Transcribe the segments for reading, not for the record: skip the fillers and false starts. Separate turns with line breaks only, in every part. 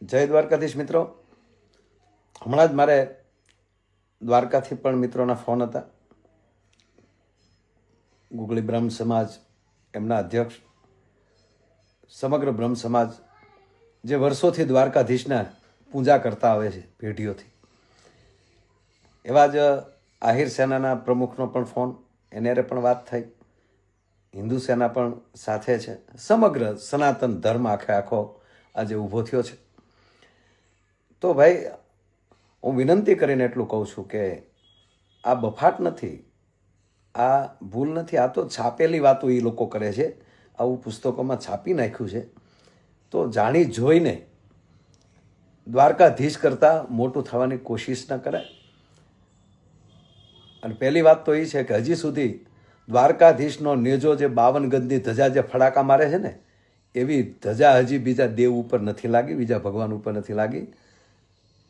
જય દ્વારકાધીશ મિત્રો. હમણાં જ મારે દ્વારકાથી પણ મિત્રોના ફોન હતા. ગુગળી બ્રહ્મ સમાજ એમના અધ્યક્ષ, સમગ્ર બ્રહ્મ સમાજ જે વર્ષોથી દ્વારકાધીશના પૂજા કરતા આવે છે પેઢીઓથી, એવા જ આહિર સેનાના પ્રમુખનો પણ ફોન, એને પણ વાત થઈ. હિન્દુ સેના પણ સાથે છે. સમગ્ર સનાતન ધર્મ આખો આજે ઊભો થયો છે. તો ભાઈ, હું વિનંતી કરીને એટલું કહું છું કે આ બફાટ નથી, આ ભૂલ નથી, આ તો છાપેલી વાતો એ લોકો કરે છે. આવું પુસ્તકોમાં છાપી નાખ્યું છે. તો જાણી જોઈને દ્વારકાધીશ કરતાં મોટું થવાની કોશિશ ન કરાય. અને પહેલી વાત તો એ છે કે હજી સુધી દ્વારકાધીશનો નેજો જે 52 ગજની ધજા જે ફડાકા મારે છે ને, એવી ધજા હજી બીજા દેવ ઉપર નથી લાગી, બીજા ભગવાન ઉપર નથી લાગી.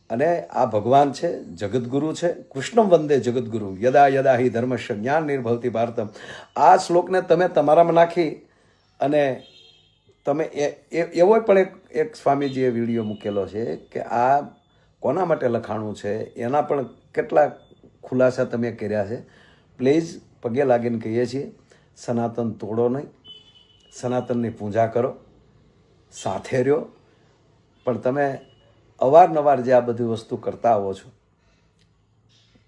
અને આ ભગવાન છે, જગદગુરુ છે. કૃષ્ણમ વંદે જગદગુરુ યદા યદા હિ ધર્મસ્ય જ્ઞાન નિર્ભવતી ભારતમ. આ શ્લોકને તમે તમારામાં નાખી અને તમે એવો પણ એક સ્વામીજીએ વિડીયો મૂકેલો છે કે આ કોના માટે લખાણું છે, એના પણ કેટલા ખુલાસા તમે કર્યા છે. પ્લીઝ પગે લાગીને કહીએ છીએ, સનાતન તોડો નહીં, સનાતનની પૂજા કરો, સાથે રહ્યો. પણ તમે અવારનવાર જે આ બધી વસ્તુ કરતા આવો છો,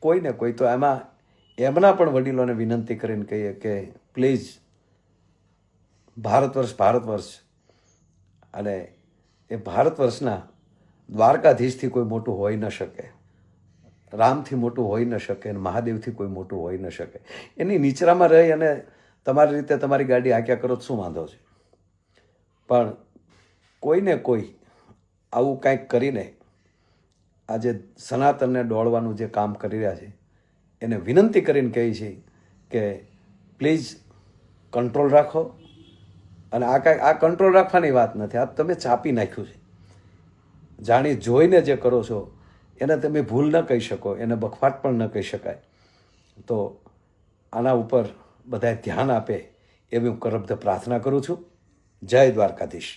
કોઈ ને કોઈ તો એમના પણ વડીલોને વિનંતી કરીને કહીએ કે પ્લીઝ, ભારત વર્ષ અને એ ભારત વર્ષના દ્વારકાધીશથી કોઈ મોટું હોઈ ન શકે, રામથી મોટું હોઈ ન શકે, અને મહાદેવથી કોઈ મોટું હોઈ ન શકે. એની નીચરામાં રહી અને તમારી રીતે તમારી ગાડી હાંક્યા કરો તો શું વાંધો છે? પણ કોઈને કોઈ આવું કાંઈક કરીને આજે સનાતનને દોડવાનું જે કામ કરી રહ્યા છે, એને વિનંતી કરીને કહી છે કે પ્લીઝ કંટ્રોલ રાખો. અને આ કંટ્રોલ રાખવાની વાત નથી, આ તમે ચાપી નાખ્યું છે. જાણી જોઈને જે કરો છો એને તમે ભૂલ ન કહી શકો, એને બખવાટ પણ ન કહી શકાય. તો આના ઉપર બધાએ ધ્યાન આપે એવી હું કરબદ્ધ પ્રાર્થના કરું છું. જય દ્વારકાધીશ.